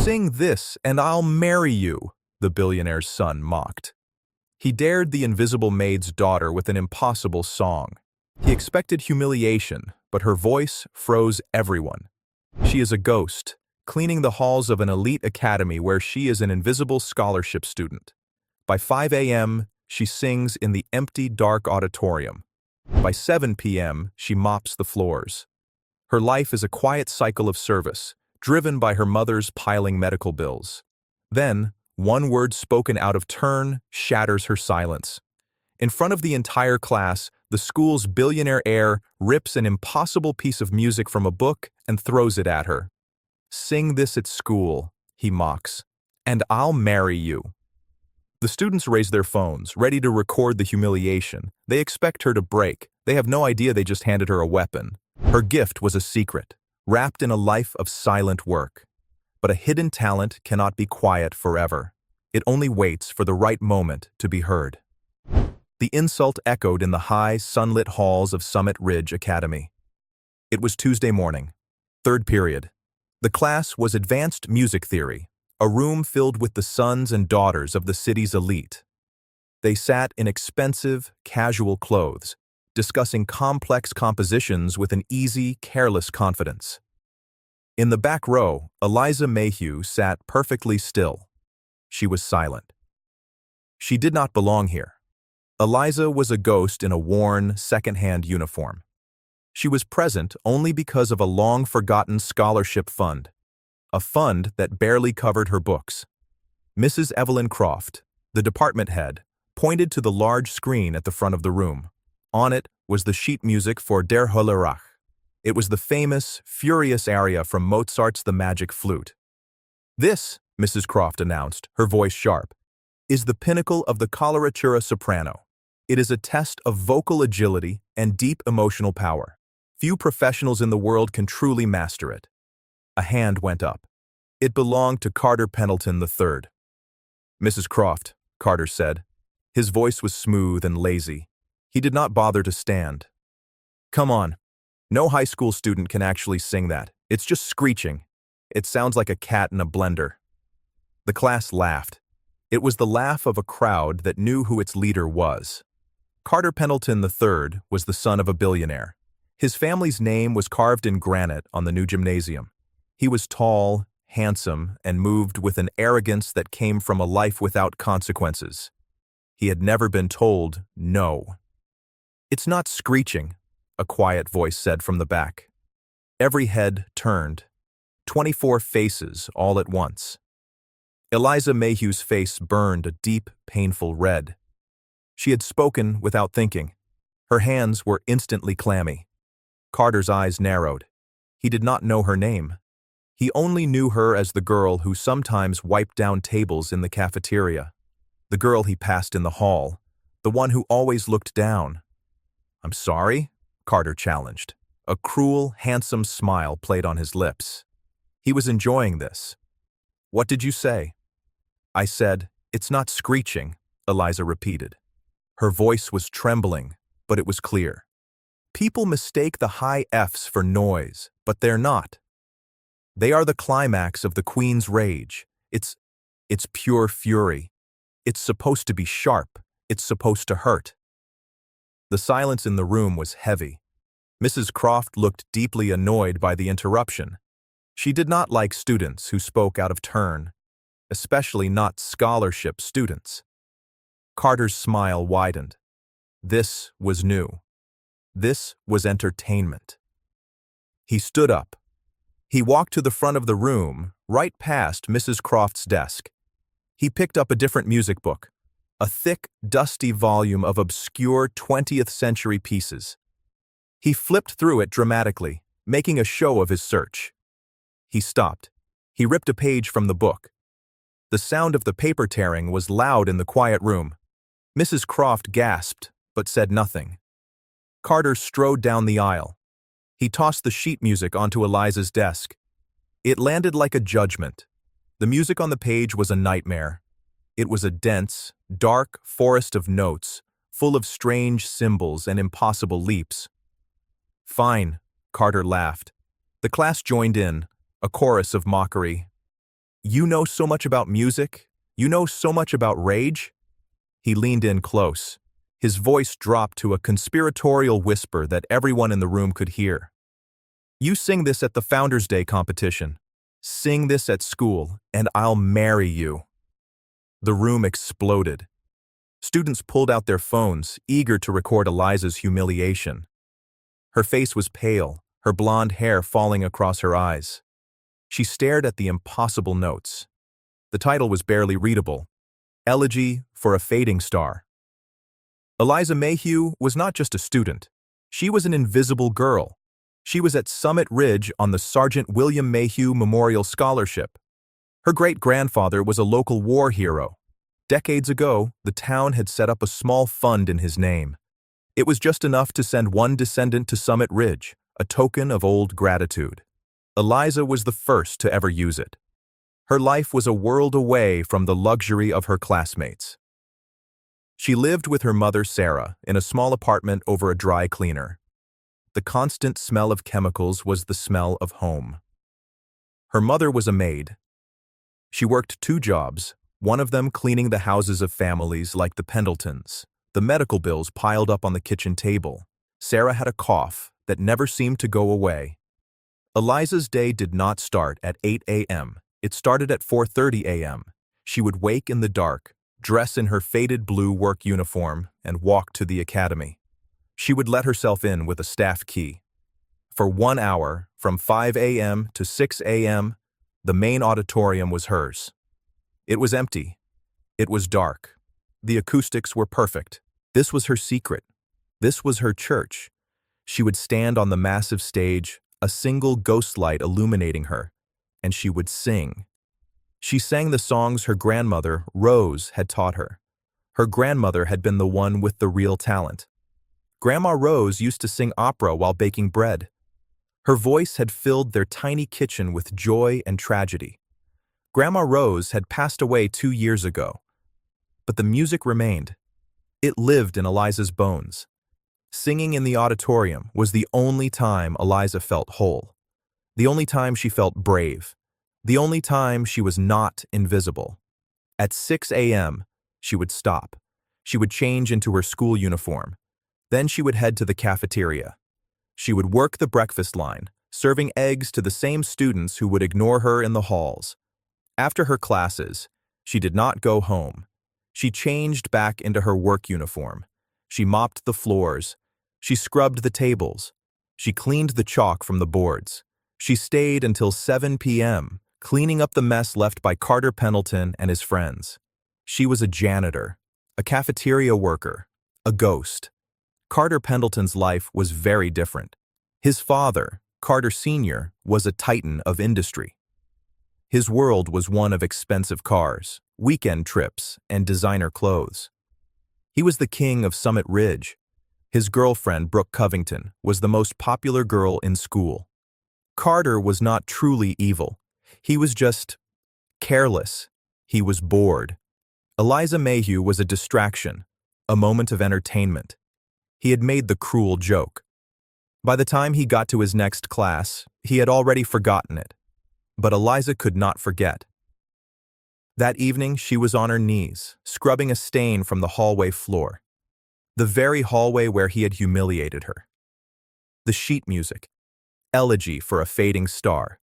Sing this and I'll marry you, the billionaire's son mocked. He dared the invisible maid's daughter with an impossible song. He expected humiliation, but her voice froze everyone. She is a ghost, cleaning the halls of an elite academy where she is an invisible scholarship student. By 5 a.m., she sings in the empty, dark auditorium. By 7 p.m., she mops the floors. Her life is a quiet cycle of service, driven by her mother's piling medical bills. Then, one word spoken out of turn shatters her silence. In front of the entire class, the school's billionaire heir rips an impossible piece of music from a book and throws it at her. "Sing this at school," he mocks, "and I'll marry you." The students raise their phones, ready to record the humiliation. They expect her to break. They have no idea they just handed her a weapon. Her gift was a secret, wrapped in a life of silent work. But a hidden talent cannot be quiet forever. It only waits for the right moment to be heard. The insult echoed in the high, sunlit halls of Summit Ridge Academy. It was Tuesday morning, third period. The class was advanced music theory, a room filled with the sons and daughters of the city's elite. They sat in expensive, casual clothes, discussing complex compositions with an easy, careless confidence. In the back row, Eliza Mayhew sat perfectly still. She was silent. She did not belong here. Eliza was a ghost in a worn, second-hand uniform. She was present only because of a long-forgotten scholarship fund, a fund that barely covered her books. Mrs. Evelyn Croft, the department head, pointed to the large screen at the front of the room. On it was the sheet music for Der Hollerach. It was the famous, furious aria from Mozart's The Magic Flute. "This," Mrs. Croft announced, her voice sharp, "is the pinnacle of the coloratura soprano. It is a test of vocal agility and deep emotional power. Few professionals in the world can truly master it." A hand went up. It belonged to Carter Pendleton III. "Mrs. Croft," Carter said. His voice was smooth and lazy. He did not bother to stand. "Come on. No high school student can actually sing that. It's just screeching. It sounds like a cat in a blender." The class laughed. It was the laugh of a crowd that knew who its leader was. Carter Pendleton III was the son of a billionaire. His family's name was carved in granite on the new gymnasium. He was tall, handsome, and moved with an arrogance that came from a life without consequences. He had never been told no. "It's not screeching," a quiet voice said from the back. Every head turned. 24 faces all at once. Eliza Mayhew's face burned a deep, painful red. She had spoken without thinking. Her hands were instantly clammy. Carter's eyes narrowed. He did not know her name. He only knew her as the girl who sometimes wiped down tables in the cafeteria, the girl he passed in the hall, the one who always looked down. "I'm sorry?" Carter challenged. A cruel, handsome smile played on his lips. He was enjoying this. "What did you say?" "I said, it's not screeching," Eliza repeated. Her voice was trembling, but it was clear. "People mistake the high Fs for noise, but they're not. They are the climax of the Queen's rage. It's pure fury. It's supposed to be sharp. It's supposed to hurt." The silence in the room was heavy. Mrs. Croft looked deeply annoyed by the interruption. She did not like students who spoke out of turn, especially not scholarship students. Carter's smile widened. This was new. This was entertainment. He stood up. He walked to the front of the room, right past Mrs. Croft's desk. He picked up a different music book, a thick, dusty volume of obscure 20th century pieces. He flipped through it dramatically, making a show of his search. He stopped. He ripped a page from the book. The sound of the paper tearing was loud in the quiet room. Mrs. Croft gasped, but said nothing. Carter strode down the aisle. He tossed the sheet music onto Eliza's desk. It landed like a judgment. The music on the page was a nightmare. It was a dense, dark forest of notes, full of strange symbols and impossible leaps. "Fine," Carter laughed. The class joined in, a chorus of mockery. You know so much about music? You know so much about rage? He leaned in close. His voice dropped to a conspiratorial whisper that everyone in the room could hear. You sing this at the Founders' Day competition. Sing this at school, and I'll marry you. The room exploded. Students pulled out their phones, eager to record Eliza's humiliation. Her face was pale, her blonde hair falling across her eyes. She stared at the impossible notes. The title was barely readable. Elegy for a Fading Star. Eliza Mayhew was not just a student. She was an invisible girl. She was at Summit Ridge on the Sergeant William Mayhew Memorial Scholarship. Her great-grandfather was a local war hero. Decades ago, the town had set up a small fund in his name. It was just enough to send one descendant to Summit Ridge, a token of old gratitude. Eliza was the first to ever use it. Her life was a world away from the luxury of her classmates. She lived with her mother, Sarah, in a small apartment over a dry cleaner. The constant smell of chemicals was the smell of home. Her mother was a maid. She worked 2 jobs, one of them cleaning the houses of families like the Pendletons. The medical bills piled up on the kitchen table. Sarah had a cough that never seemed to go away. Eliza's day did not start at 8 a.m. It started at 4:30 a.m. She would wake in the dark, dress in her faded blue work uniform, and walk to the academy. She would let herself in with a staff key. For 1 hour, from 5 a.m. to 6 a.m., the main auditorium was hers. It was empty. It was dark. The acoustics were perfect. This was her secret. This was her church. She would stand on the massive stage, a single ghost light illuminating her, and she would sing. She sang the songs her grandmother, Rose, had taught her. Her grandmother had been the one with the real talent. Grandma Rose used to sing opera while baking bread. Her voice had filled their tiny kitchen with joy and tragedy. Grandma Rose had passed away 2 years ago, but the music remained. It lived in Eliza's bones. Singing in the auditorium was the only time Eliza felt whole, the only time she felt brave, the only time she was not invisible. At 6 a.m., she would stop. She would change into her school uniform. Then she would head to the cafeteria. She would work the breakfast line, serving eggs to the same students who would ignore her in the halls. After her classes, she did not go home. She changed back into her work uniform. She mopped the floors. She scrubbed the tables. She cleaned the chalk from the boards. She stayed until 7 p.m., cleaning up the mess left by Carter Pendleton and his friends. She was a janitor, a cafeteria worker, a ghost. Carter Pendleton's life was very different. His father, Carter Sr., was a titan of industry. His world was one of expensive cars, weekend trips, and designer clothes. He was the king of Summit Ridge. His girlfriend, Brooke Covington, was the most popular girl in school. Carter was not truly evil. He was just careless. He was bored. Eliza Mayhew was a distraction, a moment of entertainment. He had made the cruel joke. By the time he got to his next class, he had already forgotten it. But Eliza could not forget. That evening, she was on her knees, scrubbing a stain from the hallway floor. The very hallway where he had humiliated her. The sheet music, Elegy for a Fading Star,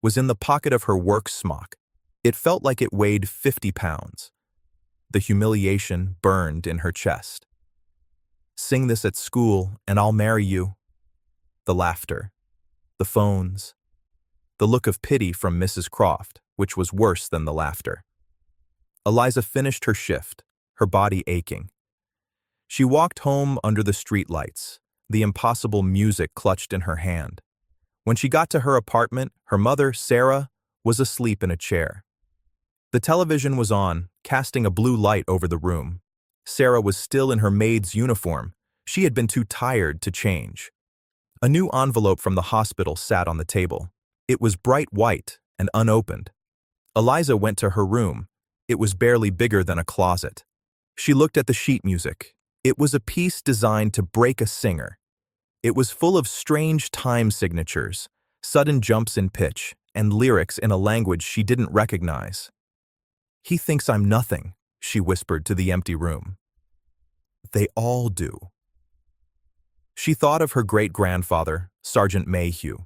was in the pocket of her work smock. It felt like it weighed 50 pounds. The humiliation burned in her chest. Sing this at school, and I'll marry you. The laughter, the phones, the look of pity from Mrs. Croft, which was worse than the laughter. Eliza finished her shift, her body aching. She walked home under the streetlights, the impossible music clutched in her hand. When she got to her apartment, her mother, Sarah, was asleep in a chair. The television was on, casting a blue light over the room. Sarah was still in her maid's uniform. She had been too tired to change. A new envelope from the hospital sat on the table. It was bright white and unopened. Eliza went to her room. It was barely bigger than a closet. She looked at the sheet music. It was a piece designed to break a singer. It was full of strange time signatures, sudden jumps in pitch, and lyrics in a language she didn't recognize. "He thinks I'm nothing," she whispered to the empty room. "They all do." She thought of her great-grandfather, Sergeant Mayhew.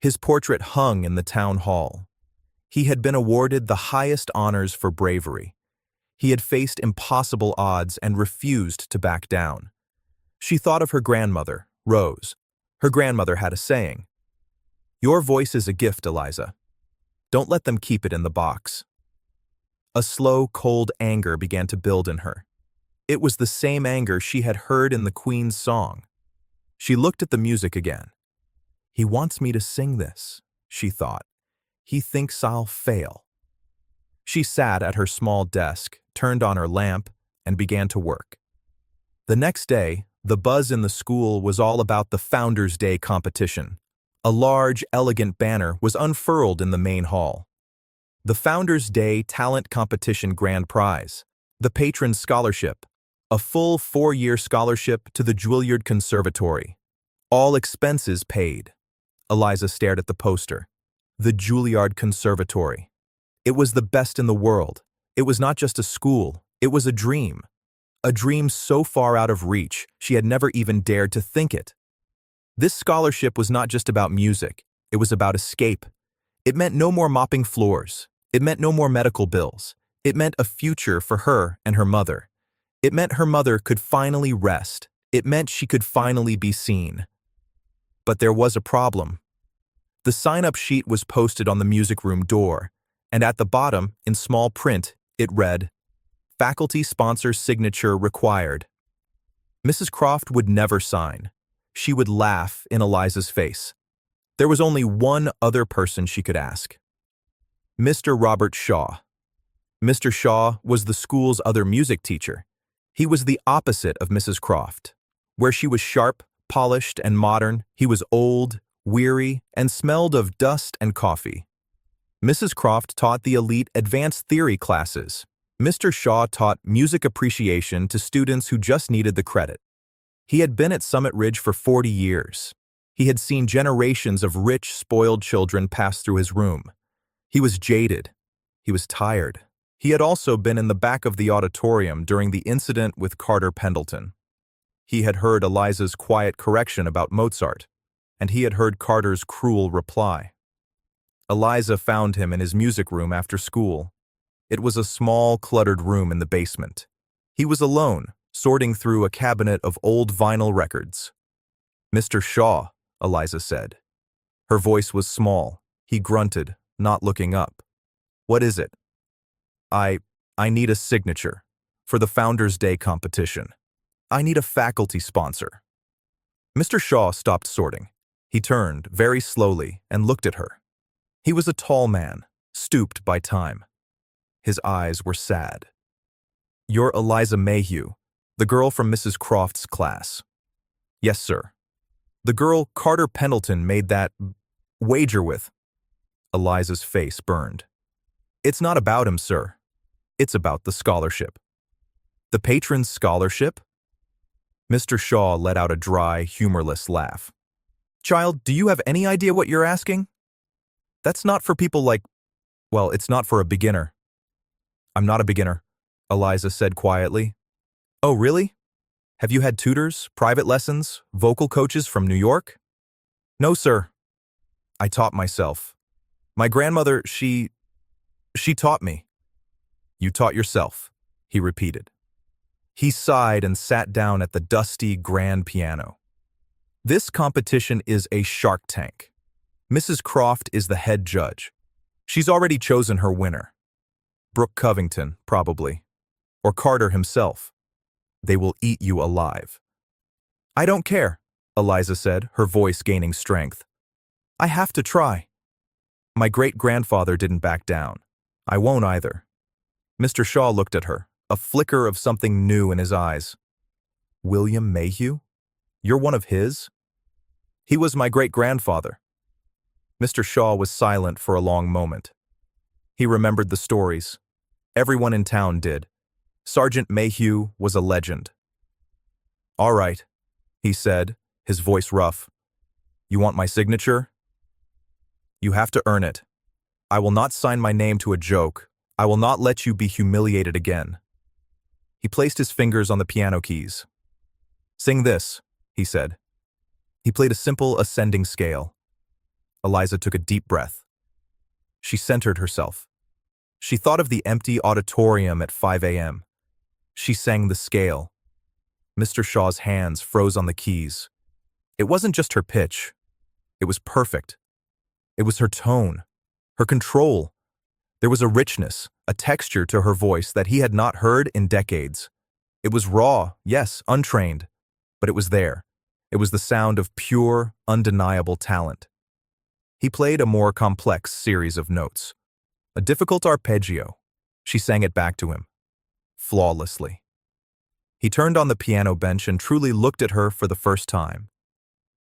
His portrait hung in the town hall. He had been awarded the highest honors for bravery. He had faced impossible odds and refused to back down. She thought of her grandmother, Rose. Her grandmother had a saying, "Your voice is a gift, Eliza. Don't let them keep it in the box." A slow, cold anger began to build in her. It was the same anger she had heard in the Queen's song. She looked at the music again. "He wants me to sing this," she thought. "He thinks I'll fail." She sat at her small desk, turned on her lamp, and began to work. The next day, the buzz in the school was all about the Founders' Day competition. A large, elegant banner was unfurled in the main hall. The Founders' Day Talent Competition Grand Prize, the Patron's Scholarship, a full 4-year scholarship to the Juilliard Conservatory. All expenses paid. Eliza stared at the poster. The Juilliard Conservatory. It was the best in the world. It was not just a school, it was a dream. A dream so far out of reach, she had never even dared to think it. This scholarship was not just about music, it was about escape. It meant no more mopping floors. It meant no more medical bills. It meant a future for her and her mother. It meant her mother could finally rest. It meant she could finally be seen. But there was a problem. The sign-up sheet was posted on the music room door, and at the bottom, in small print, it read, "Faculty sponsor signature required." Mrs. Croft would never sign. She would laugh in Eliza's face. There was only one other person she could ask. Mr. Robert Shaw. Mr. Shaw was the school's other music teacher. He was the opposite of Mrs. Croft. Where she was sharp, polished, and modern, he was old, weary, and smelled of dust and coffee. Mrs. Croft taught the elite advanced theory classes. Mr. Shaw taught music appreciation to students who just needed the credit. He had been at Summit Ridge for 40 years. He had seen generations of rich, spoiled children pass through his room. He was jaded. He was tired. He had also been in the back of the auditorium during the incident with Carter Pendleton. He had heard Eliza's quiet correction about Mozart, and he had heard Carter's cruel reply. Eliza found him in his music room after school. It was a small, cluttered room in the basement. He was alone, sorting through a cabinet of old vinyl records. "Mr. Shaw," Eliza said. Her voice was small. He grunted, not looking up. "What is it?" I need a signature for the Founders' Day competition. I need a faculty sponsor." Mr. Shaw stopped sorting. He turned very slowly and looked at her. He was a tall man, stooped by time. His eyes were sad. "You're Eliza Mayhew, the girl from Mrs. Croft's class." "Yes, sir." "The girl Carter Pendleton made that wager with." Eliza's face burned. "It's not about him, sir. It's about the scholarship." "The patron's scholarship?" Mr. Shaw let out a dry, humorless laugh. "Child, do you have any idea what you're asking? That's not for people like, well, it's not for a beginner." "I'm not a beginner," Eliza said quietly. "Oh, really? Have you had tutors, private lessons, vocal coaches from New York?" "No, sir. I taught myself. My grandmother, she taught me." "You taught yourself," he repeated. He sighed and sat down at the dusty, grand piano. "This competition is a Shark Tank. Mrs. Croft is the head judge. She's already chosen her winner. Brooke Covington, probably. Or Carter himself. They will eat you alive." "I don't care," Eliza said, her voice gaining strength. "I have to try. My great-grandfather didn't back down. I won't either." Mr. Shaw looked at her, a flicker of something new in his eyes. "William Mayhew? You're one of his?" "He was my great-grandfather." Mr. Shaw was silent for a long moment. He remembered the stories. Everyone in town did. Sergeant Mayhew was a legend. "All right," he said, his voice rough. "You want my signature? You have to earn it." I will not sign my name to a joke. I will not let you be humiliated again. He placed his fingers on the piano keys. Sing this, he said. He played a simple ascending scale. Eliza took a deep breath. She centered herself. She thought of the empty auditorium at 5 a.m. She sang the scale. Mr. Shaw's hands froze on the keys. It wasn't just her pitch. It was perfect. It was her tone, her control. There was a richness, a texture to her voice that he had not heard in decades. It was raw, yes, untrained, but it was there. It was the sound of pure, undeniable talent. He played a more complex series of notes. A difficult arpeggio. She sang it back to him, flawlessly. He turned on the piano bench and truly looked at her for the first time.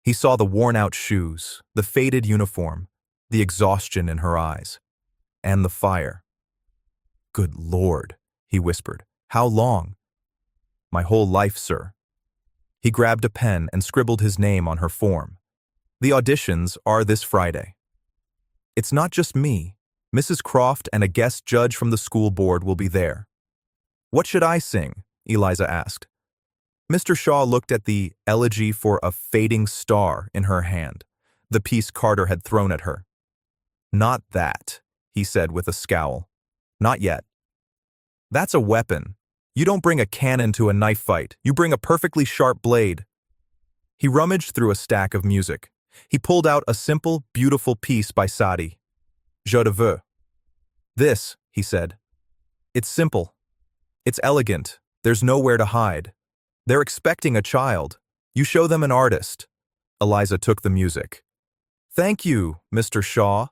He saw the worn-out shoes, the faded uniform, the exhaustion in her eyes, and the fire. Good Lord, he whispered. How long? My whole life, sir. He grabbed a pen and scribbled his name on her form. The auditions are this Friday. It's not just me. Mrs. Croft and a guest judge from the school board will be there. What should I sing? Eliza asked. Mr. Shaw looked at the Elegy for a Fading Star in her hand, the piece Carter had thrown at her. Not that, he said with a scowl. Not yet. That's a weapon. You don't bring a cannon to a knife fight. You bring a perfectly sharp blade. He rummaged through a stack of music. He pulled out a simple, beautiful piece by Sadi. Je te veux. This, he said. It's simple. It's elegant. There's nowhere to hide. They're expecting a child. You show them an artist. Eliza took the music. Thank you, Mr. Shaw.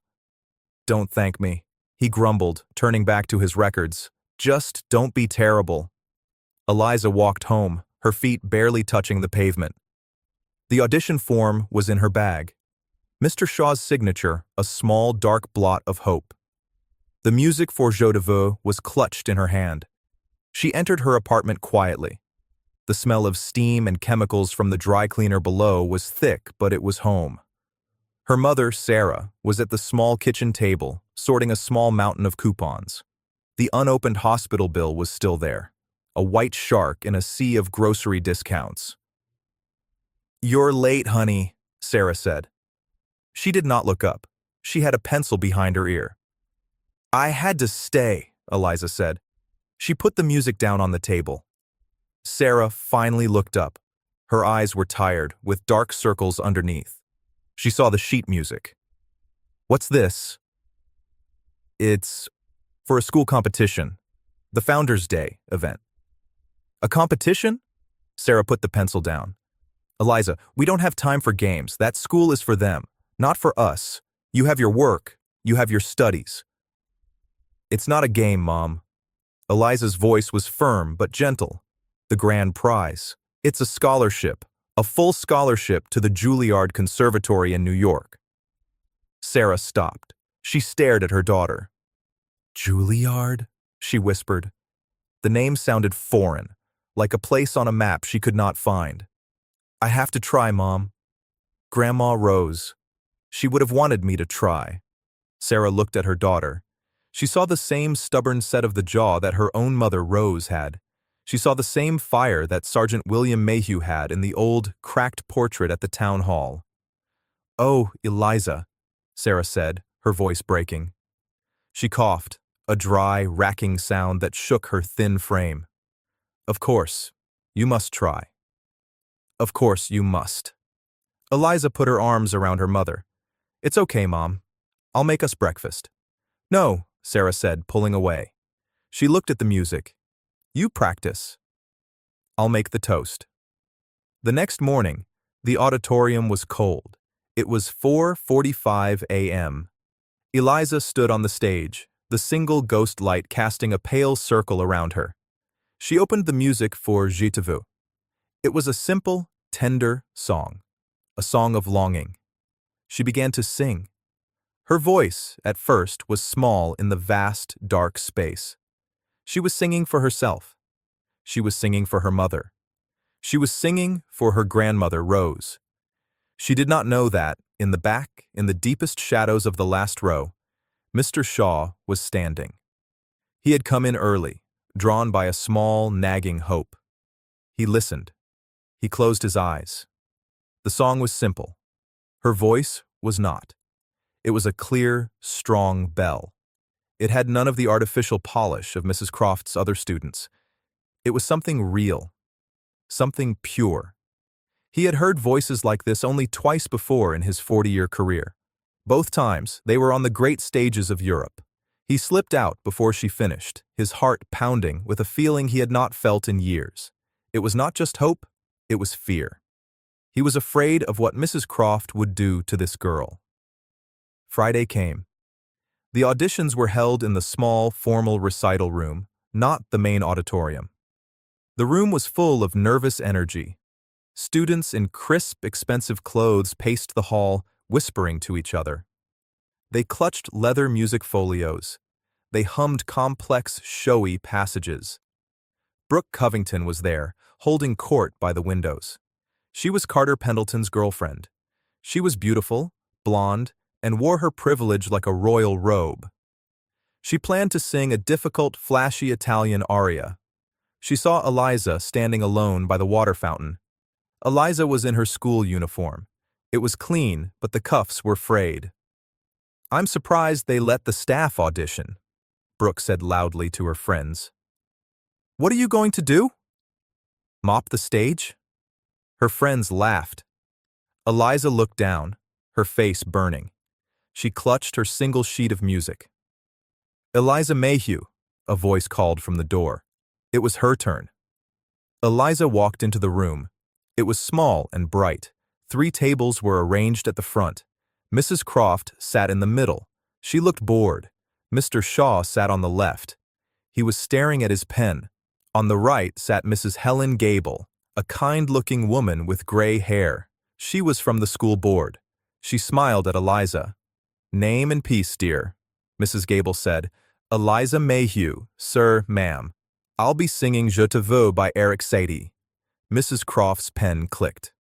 Don't thank me, he grumbled, turning back to his records. Just don't be terrible. Eliza walked home, her feet barely touching the pavement. The audition form was in her bag. Mr. Shaw's signature, a small, dark blot of hope. The music for Je te veux was clutched in her hand. She entered her apartment quietly. The smell of steam and chemicals from the dry cleaner below was thick, but it was home. Her mother, Sarah, was at the small kitchen table, sorting a small mountain of coupons. The unopened hospital bill was still there, a white shark in a sea of grocery discounts. You're late, honey, Sarah said. She did not look up. She had a pencil behind her ear. I had to stay, Eliza said. She put the music down on the table. Sarah finally looked up. Her eyes were tired, with dark circles underneath. She saw the sheet music. What's this? It's for a school competition, the Founders' Day event. A competition? Sarah put the pencil down. Eliza, we don't have time for games. That school is for them, not for us. You have your work. You have your studies. It's not a game, Mom. Eliza's voice was firm but gentle. The grand prize. It's a scholarship, a full scholarship to the Juilliard Conservatory in New York. Sarah stopped. She stared at her daughter. Juilliard? She whispered. The name sounded foreign, like a place on a map she could not find. I have to try, Mom. Grandma rose. She would have wanted me to try. Sarah looked at her daughter. She saw the same stubborn set of the jaw that her own mother, Rose, had. She saw the same fire that Sergeant William Mayhew had in the old, cracked portrait at the town hall. Oh, Eliza, Sarah said, her voice breaking. She coughed, a dry, racking sound that shook her thin frame. Of course, you must try. Of course you must. Eliza put her arms around her mother. It's okay, Mom. I'll make us breakfast. No, Sarah said, pulling away. She looked at the music. You practice. I'll make the toast. The next morning, the auditorium was cold. It was 4:45 a.m. Eliza stood on the stage, the single ghost light casting a pale circle around her. She opened the music for Je te veux. It was a simple, tender song, a song of longing. She began to sing. Her voice, at first, was small in the vast, dark space. She was singing for herself. She was singing for her mother. She was singing for her grandmother, Rose. She did not know that, in the back, in the deepest shadows of the last row, Mr. Shaw was standing. He had come in early, drawn by a small, nagging hope. He listened. He closed his eyes. The song was simple. Her voice was not. It was a clear, strong bell. It had none of the artificial polish of Mrs. Croft's other students. It was something real, something pure. He had heard voices like this only twice before in his 40-year career. Both times, they were on the great stages of Europe. He slipped out before she finished, his heart pounding with a feeling he had not felt in years. It was not just hope, it was fear. He was afraid of what Mrs. Croft would do to this girl. Friday came. The auditions were held in the small, formal recital room, not the main auditorium. The room was full of nervous energy. Students in crisp, expensive clothes paced the hall, whispering to each other. They clutched leather music folios. They hummed complex, showy passages. Brooke Covington was there, holding court by the windows. She was Carter Pendleton's girlfriend. She was beautiful, blonde, and wore her privilege like a royal robe. She planned to sing a difficult, flashy Italian aria. She saw Eliza standing alone by the water fountain. Eliza was in her school uniform. It was clean, but the cuffs were frayed. "I'm surprised they let the staff audition," Brooke said loudly to her friends. "What are you going to do? Mop the stage?" Her friends laughed. Eliza looked down, her face burning. She clutched her single sheet of music. "Eliza Mayhew," a voice called from the door. It was her turn. Eliza walked into the room. It was small and bright. 3 tables were arranged at the front. Mrs. Croft sat in the middle. She looked bored. Mr. Shaw sat on the left. He was staring at his pen. On the right sat Mrs. Helen Gable, a kind-looking woman with gray hair. She was from the school board. She smiled at Eliza. "Name and peace, dear," Mrs. Gable said. "Eliza Mayhew, sir, ma'am. I'll be singing Je te veux by Eric Satie." Mrs. Croft's pen clicked.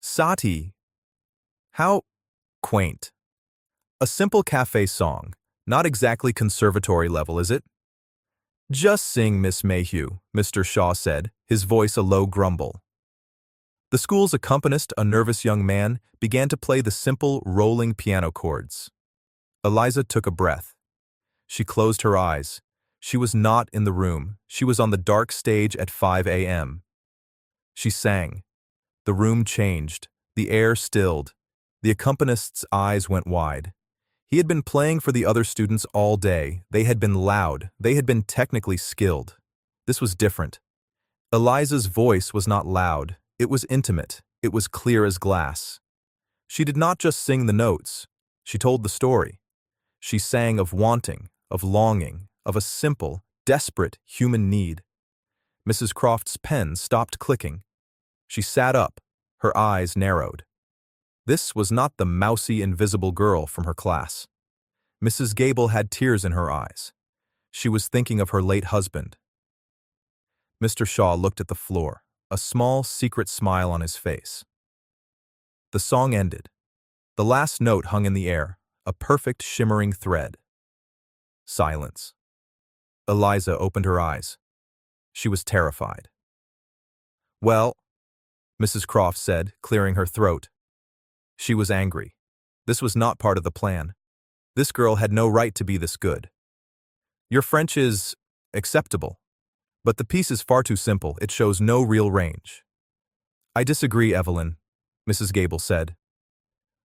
"Satie? How quaint. A simple cafe song, not exactly conservatory level, is it?" "Just sing, Miss Mayhew," Mr. Shaw said, his voice a low grumble. The school's accompanist, a nervous young man, began to play the simple, rolling piano chords. Eliza took a breath. She closed her eyes. She was not in the room. She was on the dark stage at 5 a.m. She sang. The room changed. The air stilled. The accompanist's eyes went wide. He had been playing for the other students all day. They had been loud. They had been technically skilled. This was different. Eliza's voice was not loud. It was intimate. It was clear as glass. She did not just sing the notes. She told the story. She sang of wanting, of longing, of a simple, desperate human need. Mrs. Croft's pen stopped clicking. She sat up. Her eyes narrowed. This was not the mousy, invisible girl from her class. Mrs. Gable had tears in her eyes. She was thinking of her late husband. Mr. Shaw looked at the floor, a small, secret smile on his face. The song ended. The last note hung in the air, a perfect, shimmering thread. Silence. Eliza opened her eyes. She was terrified. "Well," Mrs. Croft said, clearing her throat. She was angry. This was not part of the plan. This girl had no right to be this good. "Your French is acceptable, but the piece is far too simple. It shows no real range." "I disagree, Evelyn," Mrs. Gable said.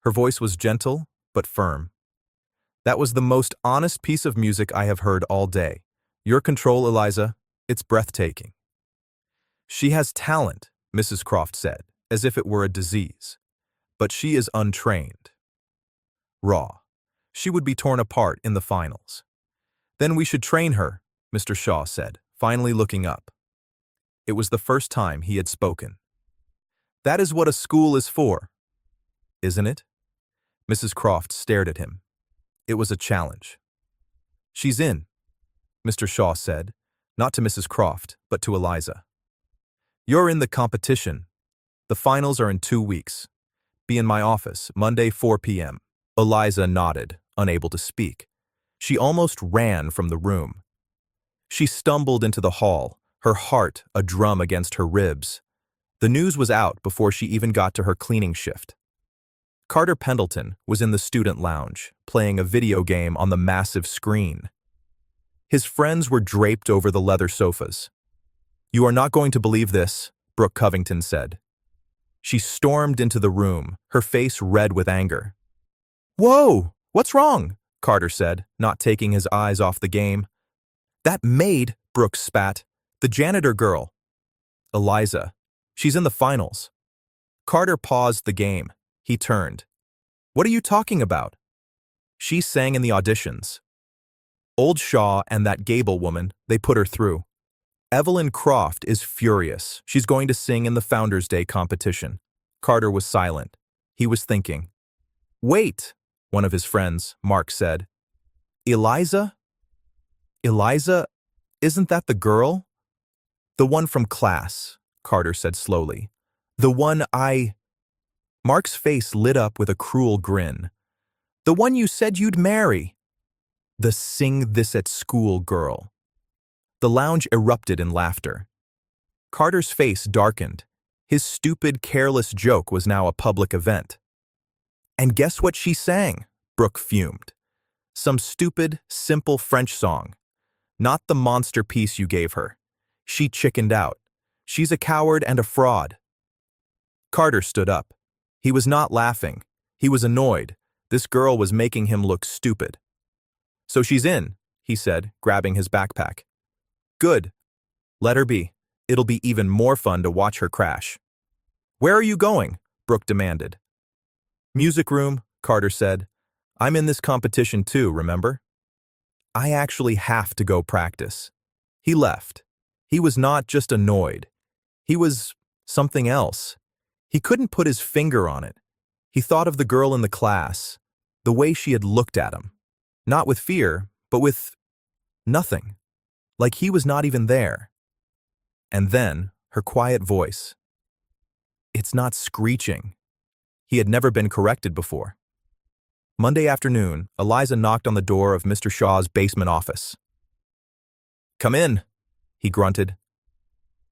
Her voice was gentle, but firm. "That was the most honest piece of music I have heard all day. Your control, Eliza, it's breathtaking." "She has talent," Mrs. Croft said, as if it were a disease. "But she is untrained. Raw. She would be torn apart in the finals." "Then we should train her," Mr. Shaw said, finally looking up. It was the first time he had spoken. "That is what a school is for, isn't it?" Mrs. Croft stared at him. It was a challenge. "She's in," Mr. Shaw said, not to Mrs. Croft, but to Eliza. "You're in the competition. The finals are in 2 weeks. Be in my office, Monday, 4 p.m. Eliza nodded, unable to speak. She almost ran from the room. She stumbled into the hall, her heart a drum against her ribs. The news was out before she even got to her cleaning shift. Carter Pendleton was in the student lounge, playing a video game on the massive screen. His friends were draped over the leather sofas. "You are not going to believe this," Brooke Covington said. She stormed into the room, her face red with anger. "Whoa! What's wrong?" Carter said, not taking his eyes off the game. "That maid," Brooke spat. "The janitor girl." "Eliza. She's in the finals." Carter paused the game. He turned. "What are you talking about?" "She sang in the auditions. Old Shaw and that Gable woman, they put her through. Evelyn Croft is furious. She's going to sing in the Founders' Day competition." Carter was silent. He was thinking. "Wait," one of his friends, Mark, said. "Eliza? Eliza, isn't that the girl?" "The one from class," Carter said slowly. "The one I—" Mark's face lit up with a cruel grin. "The one you said you'd marry." "The sing this at school girl." The lounge erupted in laughter. Carter's face darkened. His stupid, careless joke was now a public event. "And guess what she sang?" Brooke fumed. "Some stupid, simple French song. Not the monster piece you gave her. She chickened out. She's a coward and a fraud." Carter stood up. He was not laughing. He was annoyed. This girl was making him look stupid. "So she's in," he said, grabbing his backpack. "Good. Let her be. It'll be even more fun to watch her crash." "Where are you going?" Brooke demanded. "Music room," Carter said. "I'm in this competition too, remember?" "I actually have to go practice." He left. He was not just annoyed. He was something else. He couldn't put his finger on it. He thought of the girl in the class, the way she had looked at him. Not with fear, but with nothing. Like he was not even there. And then, her quiet voice. "It's not screeching." He had never been corrected before. Monday afternoon, Eliza knocked on the door of Mr. Shaw's basement office. "Come in," he grunted.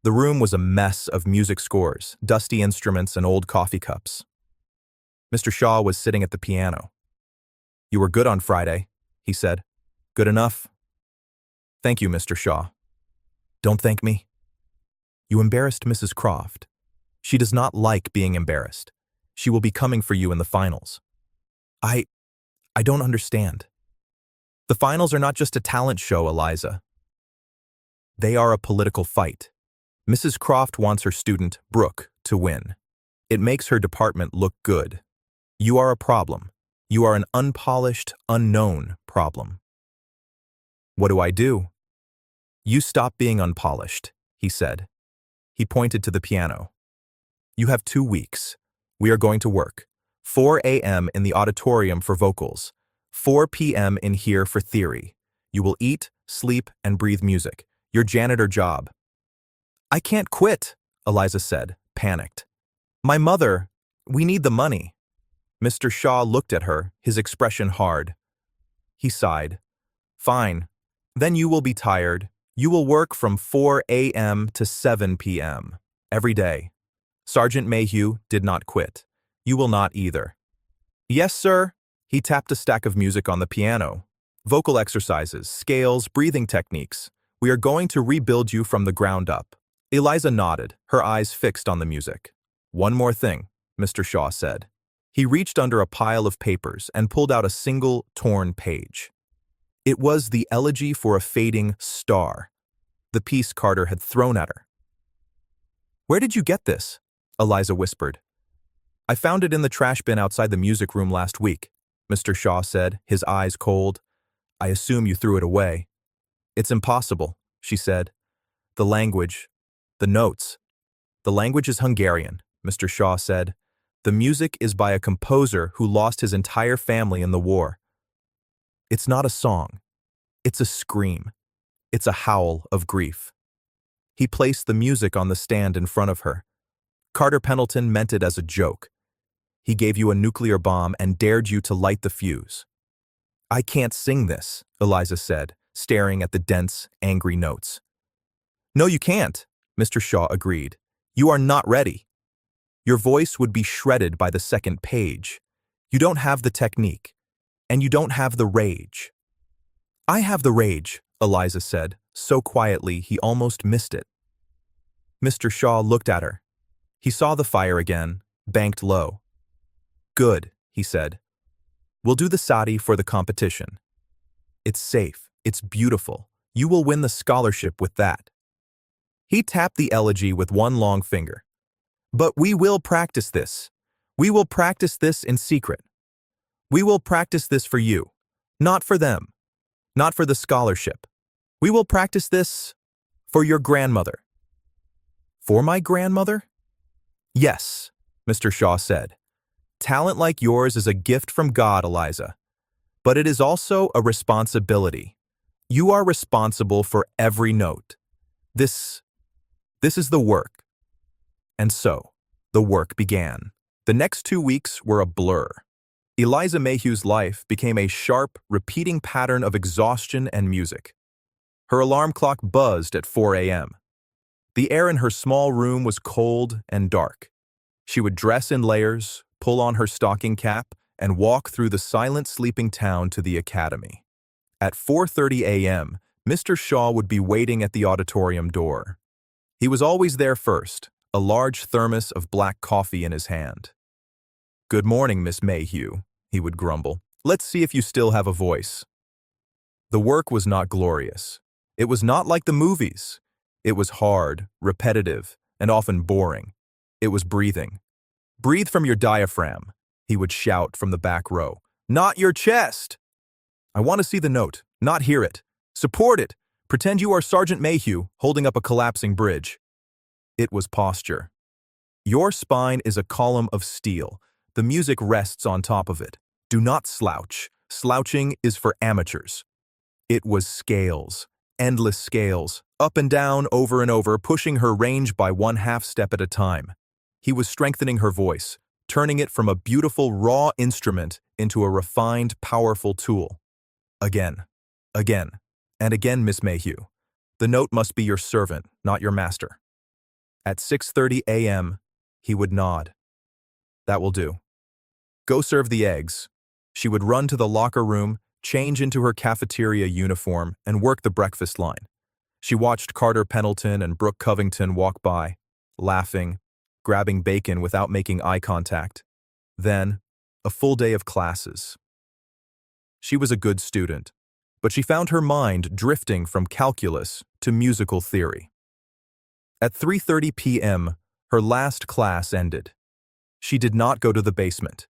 The room was a mess of music scores, dusty instruments, and old coffee cups. Mr. Shaw was sitting at the piano. "You were good on Friday," he said. "Good enough." "Thank you, Mr. Shaw." "Don't thank me." "You embarrassed Mrs. Croft. She does not like being embarrassed. She will be coming for you in the finals." I don't understand." "The finals are not just a talent show, Eliza. They are a political fight. Mrs. Croft wants her student, Brooke, to win. It makes her department look good. You are a problem. You are an unpolished, unknown problem." "What do I do?" "You stop being unpolished," he said. He pointed to the piano. "You have 2 weeks. We are going to work. 4 a.m. in the auditorium for vocals. 4 p.m. in here for theory. You will eat, sleep, and breathe music. Your janitor job." "I can't quit," Eliza said, panicked. "My mother, we need the money." Mr. Shaw looked at her, his expression hard. He sighed. "Fine. Then you will be tired. You will work from 4 a.m. to 7 p.m. every day. Sergeant Mayhew did not quit. You will not either." "Yes, sir." He tapped a stack of music on the piano. "Vocal exercises, scales, breathing techniques. We are going to rebuild you from the ground up." Eliza nodded, her eyes fixed on the music. "One more thing," Mr. Shaw said. He reached under a pile of papers and pulled out a single, torn page. It was the Elegy for a Fading Star, the piece Carter had thrown at her. "Where did you get this?" Eliza whispered. "I found it in the trash bin outside the music room last week," Mr. Shaw said, his eyes cold. "I assume you threw it away." "It's impossible," she said. "The language, the notes. The language is Hungarian," Mr. Shaw said. "The music is by a composer who lost his entire family in the war. It's not a song. It's a scream. It's a howl of grief." He placed the music on the stand in front of her. "Carter Pendleton meant it as a joke. He gave you a nuclear bomb and dared you to light the fuse." I can't sing this, Eliza said, staring at the dense, angry notes. No, you can't, Mr. Shaw agreed. You are not ready. Your voice would be shredded by the second page. You don't have the technique, and you don't have the rage. I have the rage, Eliza said, so quietly he almost missed it. Mr. Shaw looked at her. He saw the fire again, banked low. Good, he said. We'll do the sati for the competition. It's safe, it's beautiful. You will win the scholarship with that. He tapped the elegy with one long finger. But we will practice this. We will practice this in secret. We will practice this for you, not for them, not for the scholarship. We will practice this for your grandmother. For my grandmother? Yes, Mr. Shaw said. Talent like yours is a gift from God, Eliza. But it is also a responsibility. You are responsible for every note. This is the work. And so, the work began. The next 2 weeks were a blur. Eliza Mayhew's life became a sharp, repeating pattern of exhaustion and music. Her alarm clock buzzed at 4 a.m. The air in her small room was cold and dark. She would dress in layers, pull on her stocking cap, and walk through the silent sleeping town to the academy. At 4:30 a.m., Mr. Shaw would be waiting at the auditorium door. He was always there first, a large thermos of black coffee in his hand. Good morning, Miss Mayhew, he would grumble. Let's see if you still have a voice. The work was not glorious. It was not like the movies. It was hard, repetitive, and often boring. It was breathing. Breathe from your diaphragm, he would shout from the back row. Not your chest! I want to see the note, not hear it. Support it. Pretend you are Sergeant Mayhew holding up a collapsing bridge. It was posture. Your spine is a column of steel. The music rests on top of it. Do not slouch. Slouching is for amateurs. It was scales, endless scales, up and down, over and over, pushing her range by 1/2 step at a time. He was strengthening her voice, turning it from a beautiful, raw instrument into a refined, powerful tool. Again, and again, Miss Mayhew. The note must be your servant, not your master. At 6:30 a.m., he would nod. That will do. Go serve the eggs. She would run to the locker room, change into her cafeteria uniform, and work the breakfast line. She watched Carter Pendleton and Brooke Covington walk by, laughing, grabbing bacon without making eye contact. Then, a full day of classes. She was a good student, but she found her mind drifting from calculus to musical theory. At 3:30 p.m., her last class ended. She did not go to the basement.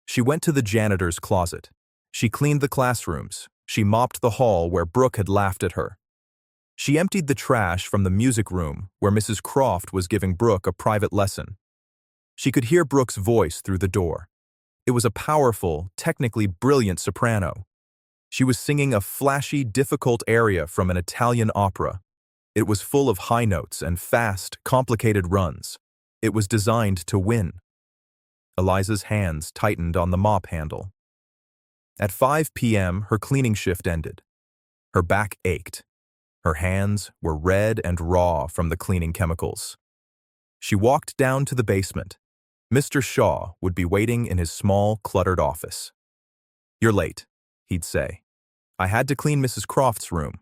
She went to the janitor's closet. She cleaned the classrooms. She mopped the hall where Brooke had laughed at her. She emptied the trash from the music room where Mrs. Croft was giving Brooke a private lesson. She could hear Brooke's voice through the door. It was a powerful, technically brilliant soprano. She was singing a flashy, difficult aria from an Italian opera. It was full of high notes and fast, complicated runs. It was designed to win. Eliza's hands tightened on the mop handle. At 5 p.m., her cleaning shift ended. Her back ached. Her hands were red and raw from the cleaning chemicals. She walked down to the basement. Mr. Shaw would be waiting in his small, cluttered office. You're late, he'd say. I had to clean Mrs. Croft's room.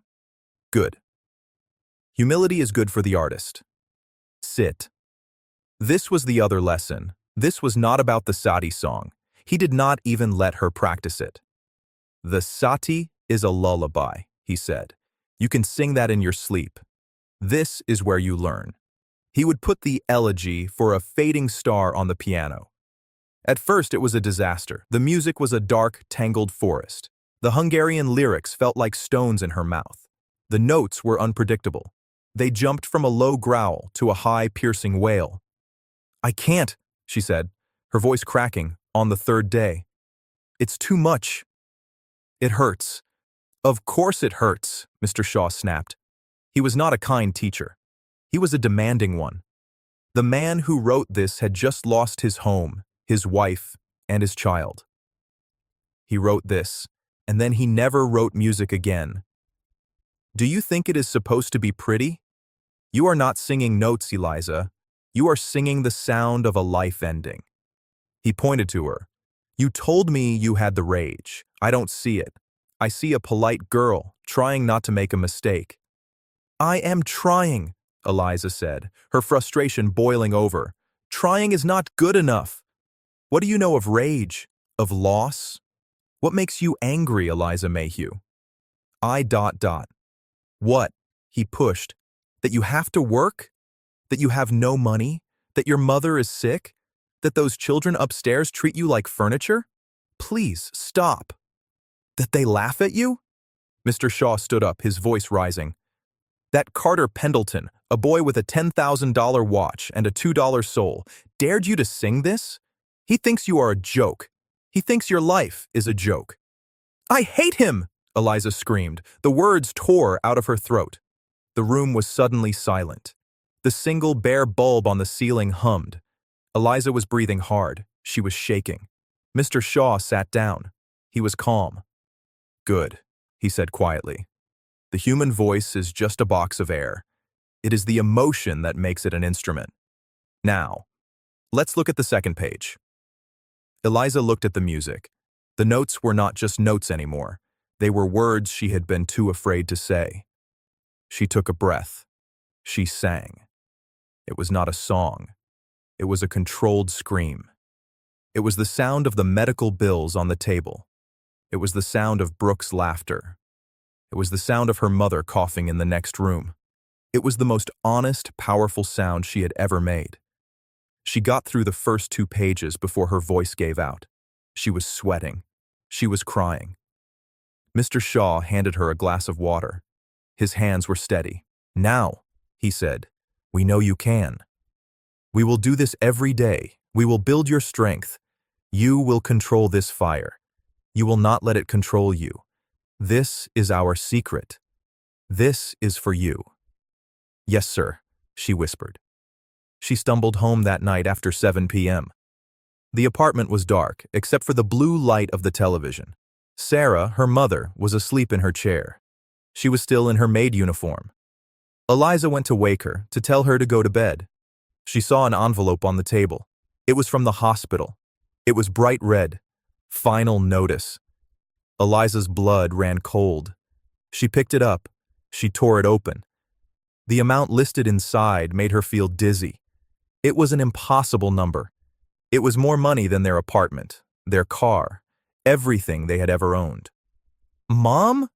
Good. Humility is good for the artist. Sit. This was the other lesson. This was not about the sati song. He did not even let her practice it. The sati is a lullaby, he said. You can sing that in your sleep. This is where you learn. He would put the elegy for a fading star on the piano. At first it was a disaster. The music was a dark, tangled forest. The Hungarian lyrics felt like stones in her mouth. The notes were unpredictable. They jumped from a low growl to a high, piercing wail. I can't, she said, her voice cracking, on the third day. It's too much. It hurts. Of course it hurts, Mr. Shaw snapped. He was not a kind teacher. He was a demanding one. The man who wrote this had just lost his home, his wife, and his child. He wrote this, and then he never wrote music again. Do you think it is supposed to be pretty? You are not singing notes, Eliza. You are singing the sound of a life ending. He pointed to her. You told me you had the rage. I don't see it. I see a polite girl trying not to make a mistake. I am trying, Eliza said, her frustration boiling over. Trying is not good enough. What do you know of rage? Of loss? What makes you angry, Eliza Mayhew? What? He pushed. That you have to work? That you have no money? That your mother is sick? That those children upstairs treat you like furniture? Please, stop. That they laugh at you? Mr. Shaw stood up, his voice rising. That Carter Pendleton, a boy with a $10,000 watch and a $2 soul, dared you to sing this? He thinks you are a joke. He thinks your life is a joke. I hate him! Eliza screamed. The words tore out of her throat. The room was suddenly silent. The single bare bulb on the ceiling hummed. Eliza was breathing hard. She was shaking. Mr. Shaw sat down. He was calm. Good, he said quietly. The human voice is just a box of air. It is the emotion that makes it an instrument. Now, let's look at the second page. Eliza looked at the music. The notes were not just notes anymore. They were words she had been too afraid to say. She took a breath. She sang. It was not a song. It was a controlled scream. It was the sound of the medical bills on the table. It was the sound of Brooke's laughter. It was the sound of her mother coughing in the next room. It was the most honest, powerful sound she had ever made. She got through the first 2 pages before her voice gave out. She was sweating. She was crying. Mr. Shaw handed her a glass of water. His hands were steady. Now, he said, we know you can. We will do this every day. We will build your strength. You will control this fire. You will not let it control you. This is our secret. This is for you. Yes, sir, she whispered. She stumbled home that night after 7 p.m. The apartment was dark, except for the blue light of the television. Sarah, her mother, was asleep in her chair. She was still in her maid uniform. Eliza went to wake her, to tell her to go to bed. She saw an envelope on the table. It was from the hospital. It was bright red. Final notice. Eliza's blood ran cold. She picked it up. She tore it open. The amount listed inside made her feel dizzy. It was an impossible number. It was more money than their apartment, their car, everything they had ever owned. Mom?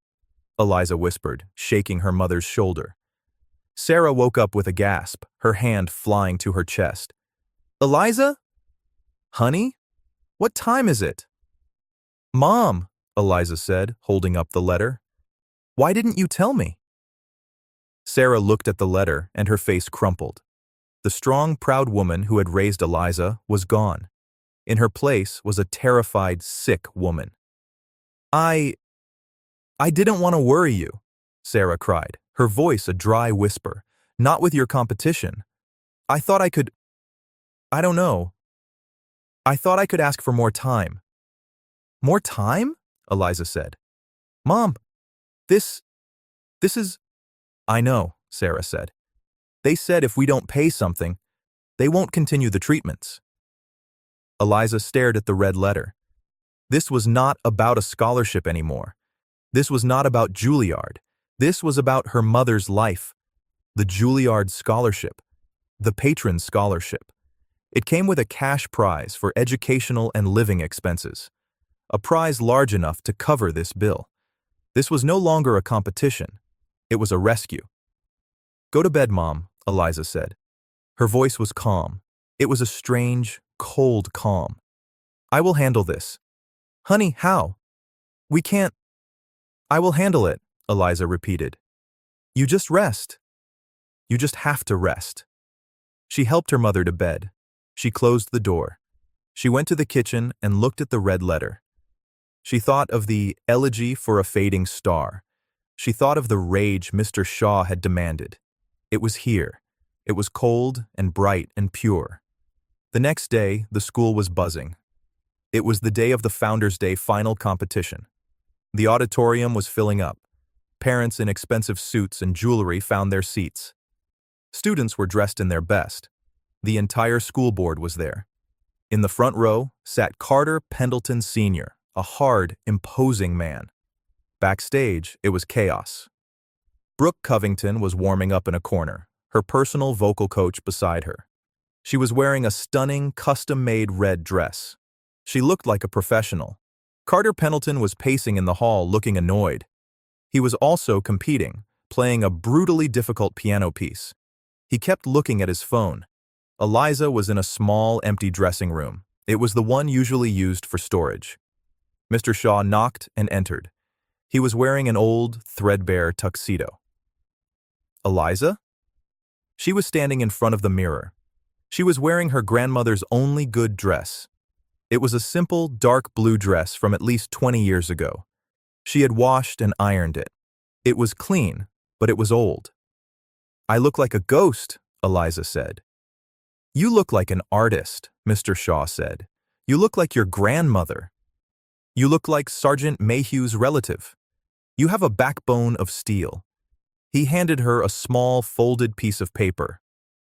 Eliza whispered, shaking her mother's shoulder. Sarah woke up with a gasp, her hand flying to her chest. Eliza? Honey? What time is it? Mom, Eliza said, holding up the letter. Why didn't you tell me? Sarah looked at the letter and her face crumpled. The strong, proud woman who had raised Eliza was gone. In her place was a terrified, sick woman. I didn't want to worry you, Sarah cried, her voice a dry whisper. Not with your competition. I thought I could... I don't know. I thought I could ask for more time. More time? Eliza said. Mom, this is... I know, Sarah said. They said if we don't pay something, they won't continue the treatments. Eliza stared at the red letter. This was not about a scholarship anymore. This was not about Juilliard. This was about her mother's life. The Juilliard Scholarship. The Patron Scholarship. It came with a cash prize for educational and living expenses. A prize large enough to cover this bill. This was no longer a competition. It was a rescue. Go to bed, Mom, Eliza said. Her voice was calm. It was a strange, cold calm. I will handle this. Honey, how? We can't. I will handle it, Eliza repeated. You just rest. You just have to rest. She helped her mother to bed. She closed the door. She went to the kitchen and looked at the red letter. She thought of the elegy for a fading star. She thought of the rage Mr. Shaw had demanded. It was here. It was cold and bright and pure. The next day, the school was buzzing. It was the day of the Founders' Day final competition. The auditorium was filling up. Parents in expensive suits and jewelry found their seats. Students were dressed in their best. The entire school board was there. In the front row sat Carter Pendleton Sr., a hard, imposing man. Backstage, it was chaos. Brooke Covington was warming up in a corner, her personal vocal coach beside her. She was wearing a stunning, custom-made red dress. She looked like a professional. Carter Pendleton was pacing in the hall, looking annoyed. He was also competing, playing a brutally difficult piano piece. He kept looking at his phone. Eliza was in a small, empty dressing room. It was the one usually used for storage. Mr. Shaw knocked and entered. He was wearing an old, threadbare tuxedo. Eliza? She was standing in front of the mirror. She was wearing her grandmother's only good dress. It was a simple, dark blue dress from at least 20 years ago. She had washed and ironed it. It was clean, but it was old. "I look like a ghost," Eliza said. "You look like an artist," Mr. Shaw said. "You look like your grandmother. You look like Sergeant Mayhew's relative. You have a backbone of steel." He handed her a small, folded piece of paper.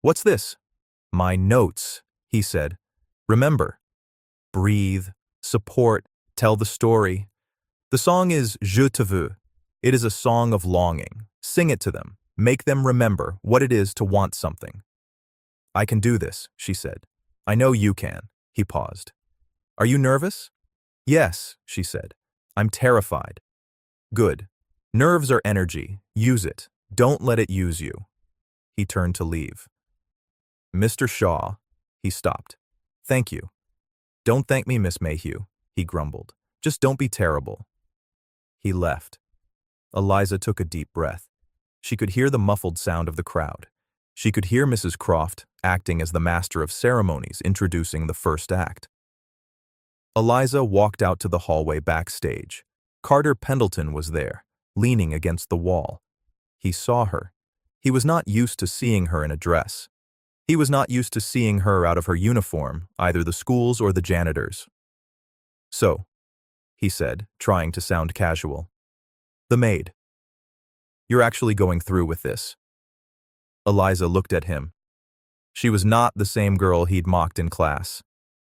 "What's this?" "My notes," he said. "Remember, breathe, support, tell the story. The song is Je te veux. It is a song of longing. Sing it to them. Make them remember what it is to want something." "I can do this," she said. "I know you can." He paused. "Are you nervous?" "Yes," she said. "I'm terrified." "Good. Nerves are energy. Use it. Don't let it use you." He turned to leave. "Mr. Shaw," he stopped. "Thank you." "Don't thank me, Miss Mayhew," he grumbled. "Just don't be terrible." He left. Eliza took a deep breath. She could hear the muffled sound of the crowd. She could hear Mrs. Croft acting as the master of ceremonies, introducing the first act. Eliza walked out to the hallway backstage. Carter Pendleton was there, leaning against the wall. He saw her. He was not used to seeing her in a dress. He was not used to seeing her out of her uniform, either the school's or the janitor's. "So," he said, trying to sound casual. "The maid. You're actually going through with this." Eliza looked at him. She was not the same girl he'd mocked in class.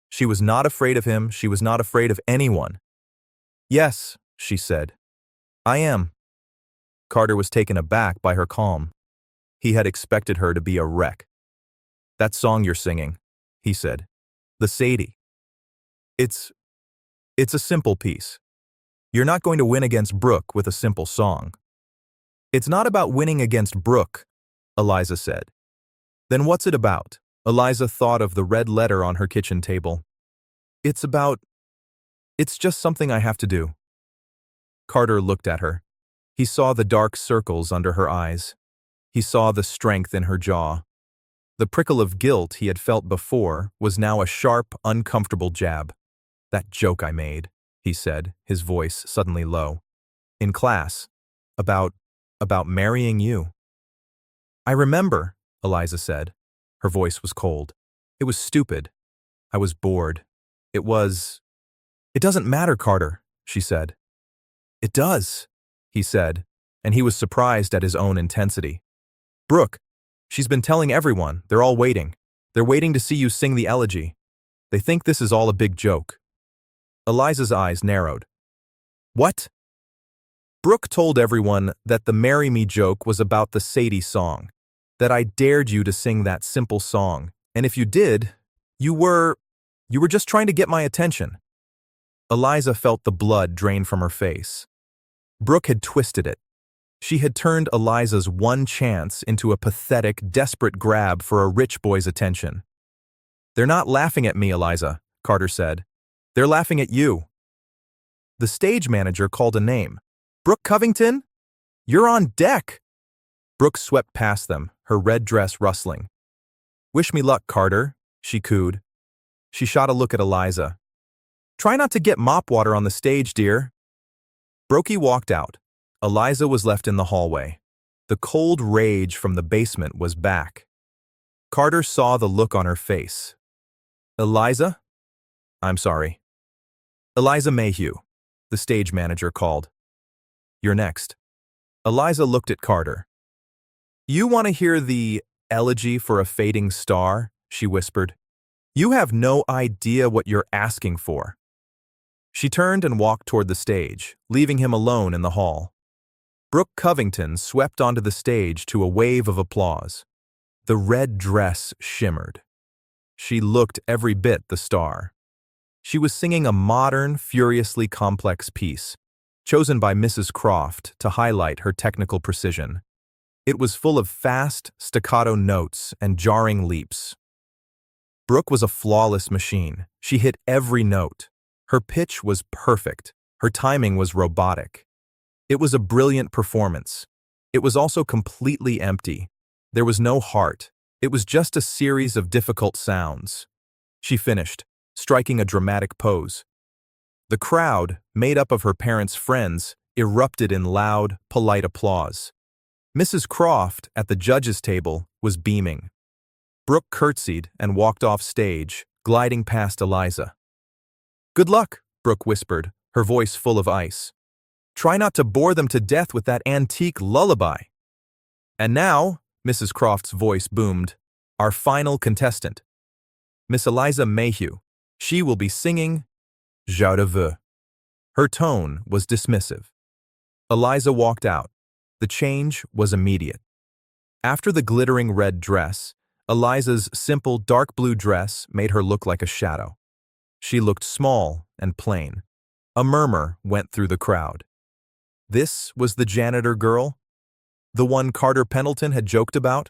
She was not afraid of him. She was not afraid of anyone. "Yes," she said. "I am." Carter was taken aback by her calm. He had expected her to be a wreck. "That song you're singing," he said. "The Sadie. It's a simple piece. You're not going to win against Brooke with a simple song." "It's not about winning against Brooke," Eliza said. "Then what's it about?" Eliza thought of the red letter on her kitchen table. It's just something I have to do." Carter looked at her. He saw the dark circles under her eyes. He saw the strength in her jaw. The prickle of guilt he had felt before was now a sharp, uncomfortable jab. "That joke I made," he said, his voice suddenly low. "In class. About marrying you." "I remember," Eliza said. Her voice was cold. "It was stupid. I was bored. It doesn't matter, Carter," she said. "It does," he said, and he was surprised at his own intensity. "Brooke, she's been telling everyone. They're all waiting. They're waiting to see you sing the elegy. They think this is all a big joke." Eliza's eyes narrowed. "What?" "Brooke told everyone that the Marry Me joke was about the Sadie song, that I dared you to sing that simple song, and if you did, you were just trying to get my attention." Eliza felt the blood drain from her face. Brooke had twisted it. She had turned Eliza's one chance into a pathetic, desperate grab for a rich boy's attention. "They're not laughing at me, Eliza," Carter said. "They're laughing at you." The stage manager called a name. "Brooke Covington? You're on deck!" Brooke swept past them, her red dress rustling. "Wish me luck, Carter," she cooed. She shot a look at Eliza. "Try not to get mop water on the stage, dear." Brookie walked out. Eliza was left in the hallway. The cold rage from the basement was back. Carter saw the look on her face. "Eliza?" "I'm sorry." "Eliza Mayhew," the stage manager called. You're next. Eliza looked at Carter. You want to hear the elegy for a fading star? She whispered. You have no idea what you're asking for. She turned and walked toward the stage, leaving him alone in the hall. Brooke Covington swept onto the stage to a wave of applause. The red dress shimmered. She looked every bit the star. She was singing a modern, furiously complex piece, chosen by Mrs. Croft to highlight her technical precision. It was full of fast, staccato notes and jarring leaps. Brooke was a flawless machine. She hit every note. Her pitch was perfect. Her timing was robotic. It was a brilliant performance. It was also completely empty. There was no heart. It was just a series of difficult sounds. She finished, striking a dramatic pose. The crowd, made up of her parents' friends, erupted in loud, polite applause. Mrs. Croft, at the judges' table, was beaming. Brooke curtsied and walked off stage, gliding past Eliza. Good luck, Brooke whispered, her voice full of ice. Try not to bore them to death with that antique lullaby. And now, Mrs. Croft's voice boomed, our final contestant, Miss Eliza Mayhew. She will be singing Je te veux. Her tone was dismissive. Eliza walked out. The change was immediate. After the glittering red dress, Eliza's simple dark blue dress made her look like a shadow. She looked small and plain. A murmur went through the crowd. This was the janitor girl? The one Carter Pendleton had joked about?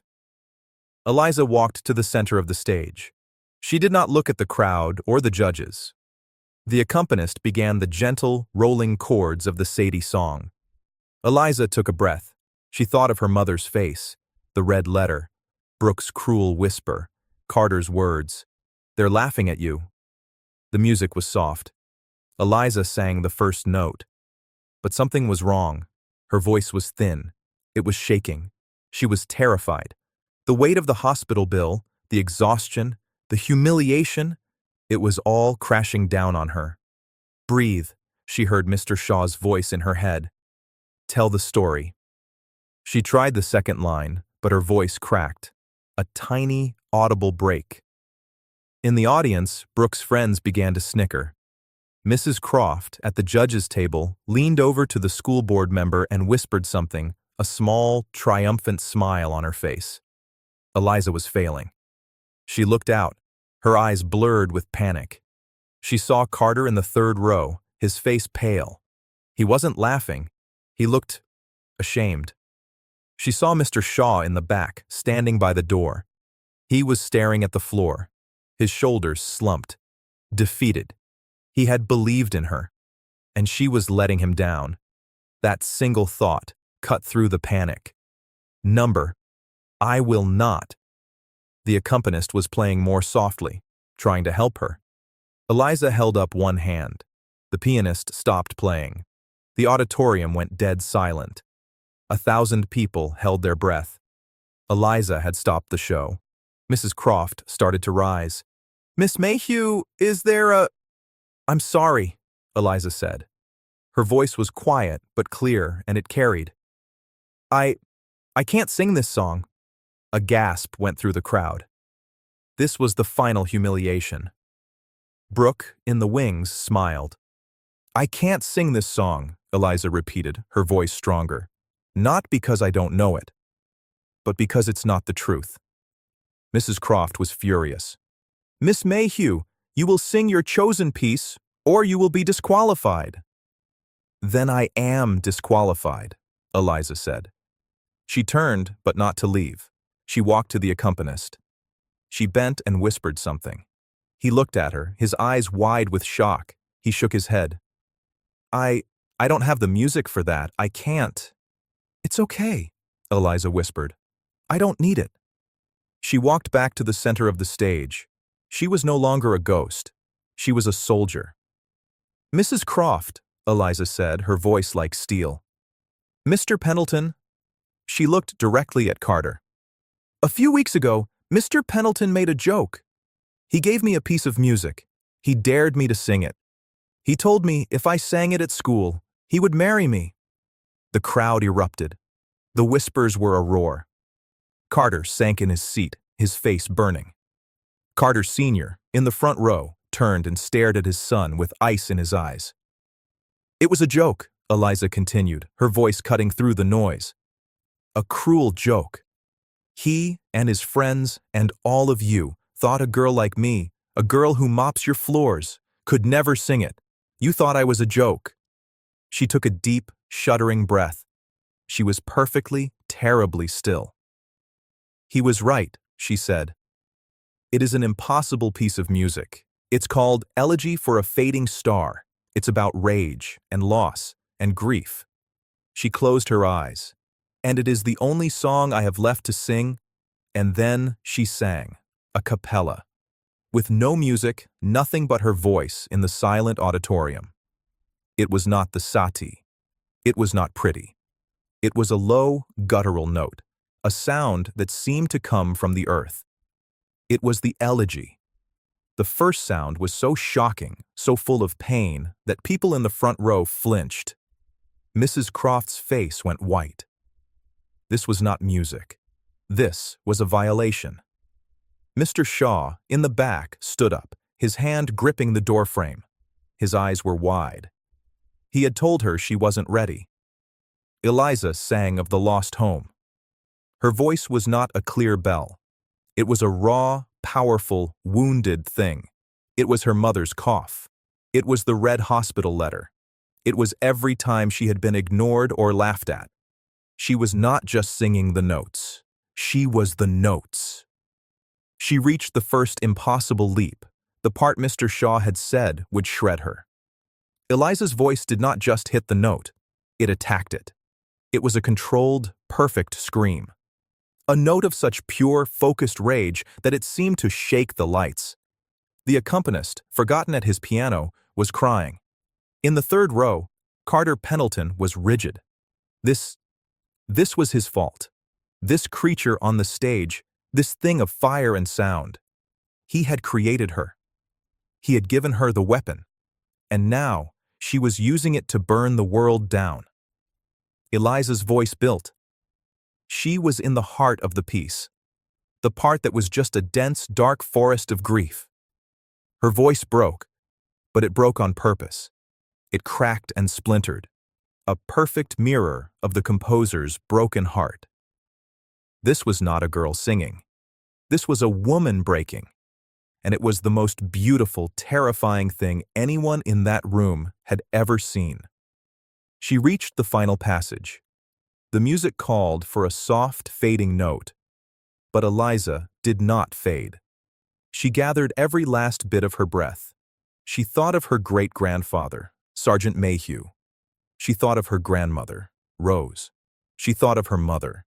Eliza walked to the center of the stage. She did not look at the crowd or the judges. The accompanist began the gentle, rolling chords of the Sadie song. Eliza took a breath. She thought of her mother's face, the red letter, Brooke's cruel whisper, Carter's words. They're laughing at you. The music was soft. Eliza sang the first note. But something was wrong. Her voice was thin. It was shaking. She was terrified. The weight of the hospital bill, the exhaustion, the humiliation, it was all crashing down on her. Breathe, she heard Mr. Shaw's voice in her head. Tell the story. She tried the second line, but her voice cracked. A tiny, audible break. In the audience, Brooke's friends began to snicker. Mrs. Croft, at the judges' table, leaned over to the school board member and whispered something, a small, triumphant smile on her face. Eliza was failing. She looked out, her eyes blurred with panic. She saw Carter in the third row, his face pale. He wasn't laughing. He looked ashamed. She saw Mr. Shaw in the back, standing by the door. He was staring at the floor. His shoulders slumped. Defeated. He had believed in her, and she was letting him down. That single thought cut through the panic. Number. I will not. The accompanist was playing more softly, trying to help her. Eliza held up one hand. The pianist stopped playing. The auditorium went dead silent. 1,000 people held their breath. Eliza had stopped the show. Mrs. Croft started to rise. Miss Mayhew, is there a... I'm sorry, Eliza said. Her voice was quiet but clear, and it carried. I can't sing this song. A gasp went through the crowd. This was the final humiliation. Brooke, in the wings, smiled. I can't sing this song, Eliza repeated, her voice stronger. Not because I don't know it, but because it's not the truth. Mrs. Croft was furious. Miss Mayhew, you will sing your chosen piece, or you will be disqualified. Then I am disqualified, Eliza said. She turned, but not to leave. She walked to the accompanist. She bent and whispered something. He looked at her, his eyes wide with shock. He shook his head. I don't have the music for that. I can't. It's okay, Eliza whispered. I don't need it. She walked back to the center of the stage. She was no longer a ghost. She was a soldier. Mrs. Croft, Eliza said, her voice like steel. Mr. Pendleton. She looked directly at Carter. A few weeks ago, Mr. Pendleton made a joke. He gave me a piece of music. He dared me to sing it. He told me if I sang it at school, he would marry me. The crowd erupted. The whispers were a roar. Carter sank in his seat, his face burning. Carter Sr., in the front row, turned and stared at his son with ice in his eyes. "It was a joke," Eliza continued, her voice cutting through the noise. "A cruel joke. He and his friends and all of you thought a girl like me, a girl who mops your floors, could never sing it. You thought I was a joke." She took a deep, shuddering breath. She was perfectly, terribly still. "He was right," she said. "It is an impossible piece of music. It's called Elegy for a Fading Star. It's about rage and loss and grief." She closed her eyes. "And it is the only song I have left to sing." And then she sang, a cappella, with no music, nothing but her voice in the silent auditorium. It was not the sati. It was not pretty. It was a low, guttural note, a sound that seemed to come from the earth. It was the elegy. The first sound was so shocking, so full of pain, that people in the front row flinched. Mrs. Croft's face went white. This was not music. This was a violation. Mr. Shaw, in the back, stood up, his hand gripping the doorframe. His eyes were wide. He had told her she wasn't ready. Eliza sang of the lost home. Her voice was not a clear bell. It was a raw, powerful, wounded thing. It was her mother's cough. It was the red hospital letter. It was every time she had been ignored or laughed at. She was not just singing the notes. She was the notes. She reached the first impossible leap, the part Mr. Shaw had said would shred her. Eliza's voice did not just hit the note. It attacked it. It was a controlled, perfect scream. A note of such pure, focused rage that it seemed to shake the lights. The accompanist, forgotten at his piano, was crying. In the third row, Carter Pendleton was rigid. This was his fault. This creature on the stage, this thing of fire and sound. He had created her. He had given her the weapon. And now, she was using it to burn the world down. Eliza's voice built. She was in the heart of the piece, the part that was just a dense, dark forest of grief. Her voice broke, but it broke on purpose. It cracked and splintered, a perfect mirror of the composer's broken heart. This was not a girl singing. This was a woman breaking, and it was the most beautiful, terrifying thing anyone in that room had ever seen. She reached the final passage. The music called for a soft, fading note, but Eliza did not fade. She gathered every last bit of her breath. She thought of her great-grandfather, Sergeant Mayhew. She thought of her grandmother, Rose. She thought of her mother.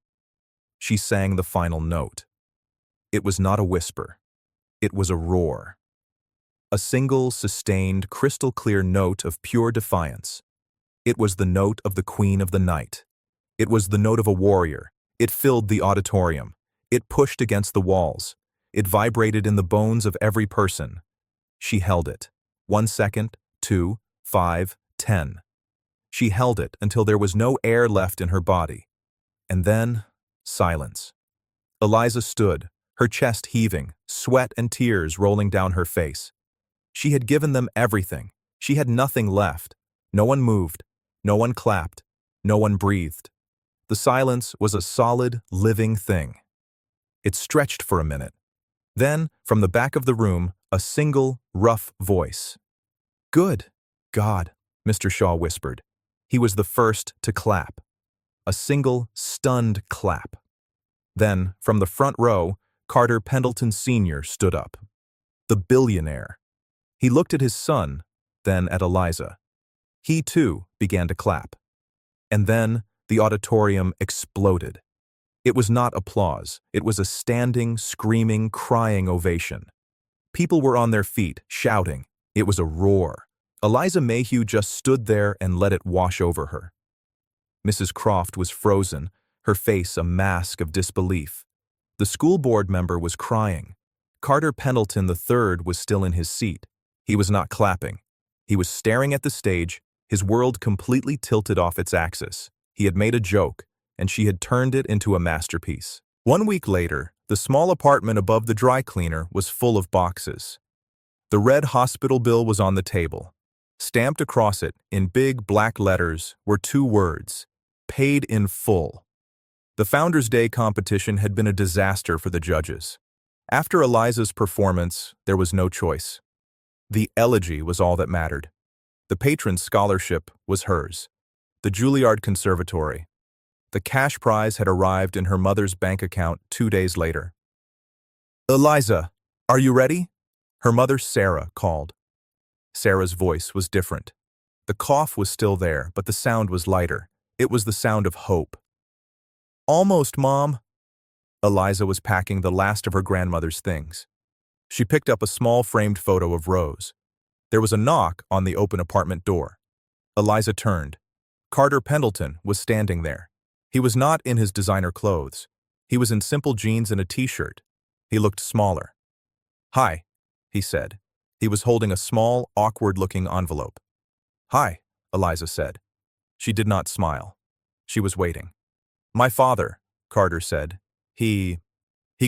She sang the final note. It was not a whisper. It was a roar. A single, sustained, crystal-clear note of pure defiance. It was the note of the Queen of the Night. It was the note of a warrior. It filled the auditorium. It pushed against the walls. It vibrated in the bones of every person. She held it. 1 second, 2, 5, 10. She held it until there was no air left in her body. And then, silence. Eliza stood, her chest heaving, sweat and tears rolling down her face. She had given them everything. She had nothing left. No one moved. No one clapped. No one breathed. The silence was a solid, living thing. It stretched for a minute. Then, from the back of the room, a single, rough voice. "Good God," Mr. Shaw whispered. He was the first to clap. A single, stunned clap. Then, from the front row, Carter Pendleton Sr. stood up. The billionaire. He looked at his son, then at Eliza. He, too, began to clap. And then, the auditorium exploded. It was not applause. It was a standing, screaming, crying ovation. People were on their feet, shouting. It was a roar. Eliza Mayhew just stood there and let it wash over her. Mrs. Croft was frozen, her face a mask of disbelief. The school board member was crying. Carter Pendleton III was still in his seat. He was not clapping. He was staring at the stage, his world completely tilted off its axis. He had made a joke, and she had turned it into a masterpiece. 1 week later, the small apartment above the dry cleaner was full of boxes. The red hospital bill was on the table. Stamped across it, in big black letters, were 2 words: paid in full. The Founders' Day competition had been a disaster for the judges. After Eliza's performance, there was no choice. The elegy was all that mattered. The patron's scholarship was hers. The Juilliard Conservatory. The cash prize had arrived in her mother's bank account 2 days later. "Eliza, are you ready?" Her mother, Sarah, called. Sarah's voice was different. The cough was still there, but the sound was lighter. It was the sound of hope. "Almost, Mom." Eliza was packing the last of her grandmother's things. She picked up a small framed photo of Rose. There was a knock on the open apartment door. Eliza turned. Carter Pendleton was standing there. He was not in his designer clothes. He was in simple jeans and a t-shirt. He looked smaller. "Hi," he said. He was holding a small, awkward-looking envelope. "Hi," Eliza said. She did not smile. She was waiting. "My father," Carter said. He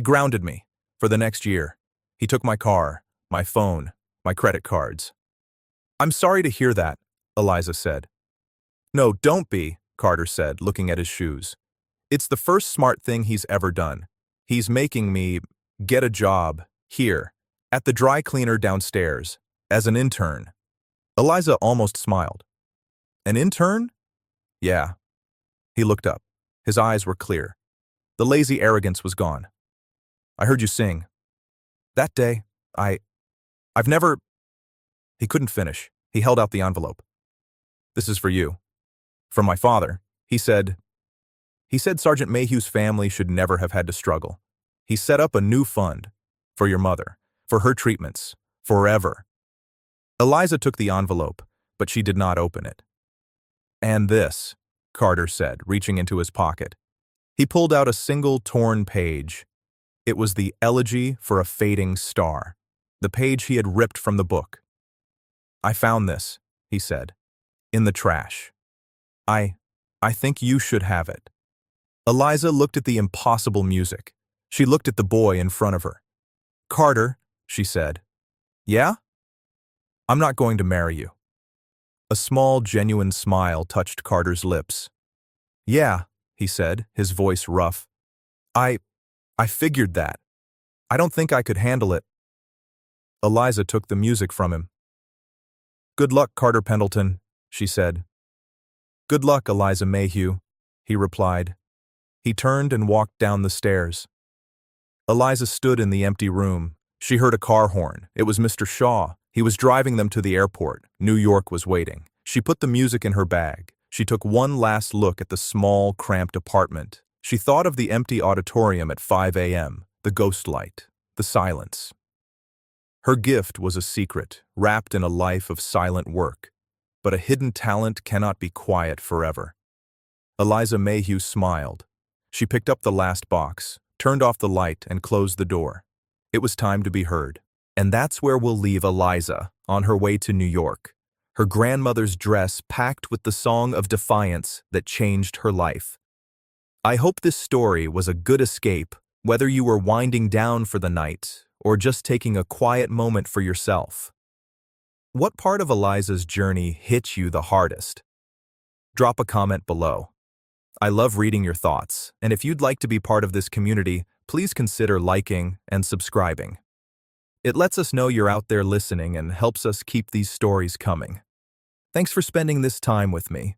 grounded me for the next year. He took my car, my phone, my credit cards." "I'm sorry to hear that," Eliza said. "No, don't be," Carter said, looking at his shoes. "It's the first smart thing he's ever done. He's making me get a job here, at the dry cleaner downstairs, as an intern." Eliza almost smiled. "An intern?" "Yeah." He looked up. His eyes were clear. The lazy arrogance was gone. "I heard you sing. That day, I've never—" He couldn't finish. He held out the envelope. "This is for you. From my father," he said. "He said Sergeant Mayhew's family should never have had to struggle. He set up a new fund. For your mother. For her treatments. Forever." Eliza took the envelope, but she did not open it. "And this," Carter said, reaching into his pocket. He pulled out a single torn page. It was the Elegy for a Fading Star, the page he had ripped from the book. "I found this," he said, "in the trash. I think you should have it." Eliza looked at the impossible music. She looked at the boy in front of her. "Carter," she said. "Yeah? I'm not going to marry you." A small, genuine smile touched Carter's lips. "Yeah," he said, his voice rough. I figured that. I don't think I could handle it." Eliza took the music from him. "Good luck, Carter Pendleton," she said. "Good luck, Eliza Mayhew," he replied. He turned and walked down the stairs. Eliza stood in the empty room. She heard a car horn. It was Mr. Shaw. He was driving them to the airport. New York was waiting. She put the music in her bag. She took one last look at the small, cramped apartment. She thought of the empty auditorium at 5 a.m., the ghost light, the silence. Her gift was a secret, wrapped in a life of silent work. But a hidden talent cannot be quiet forever. Eliza Mayhew smiled. She picked up the last box, turned off the light, and closed the door. It was time to be heard. And that's where we'll leave Eliza, on her way to New York. Her grandmother's dress packed with the song of defiance that changed her life. I hope this story was a good escape, whether you were winding down for the night or just taking a quiet moment for yourself. What part of Eliza's journey hit you the hardest? Drop a comment below. I love reading your thoughts, and if you'd like to be part of this community, please consider liking and subscribing. It lets us know you're out there listening and helps us keep these stories coming. Thanks for spending this time with me.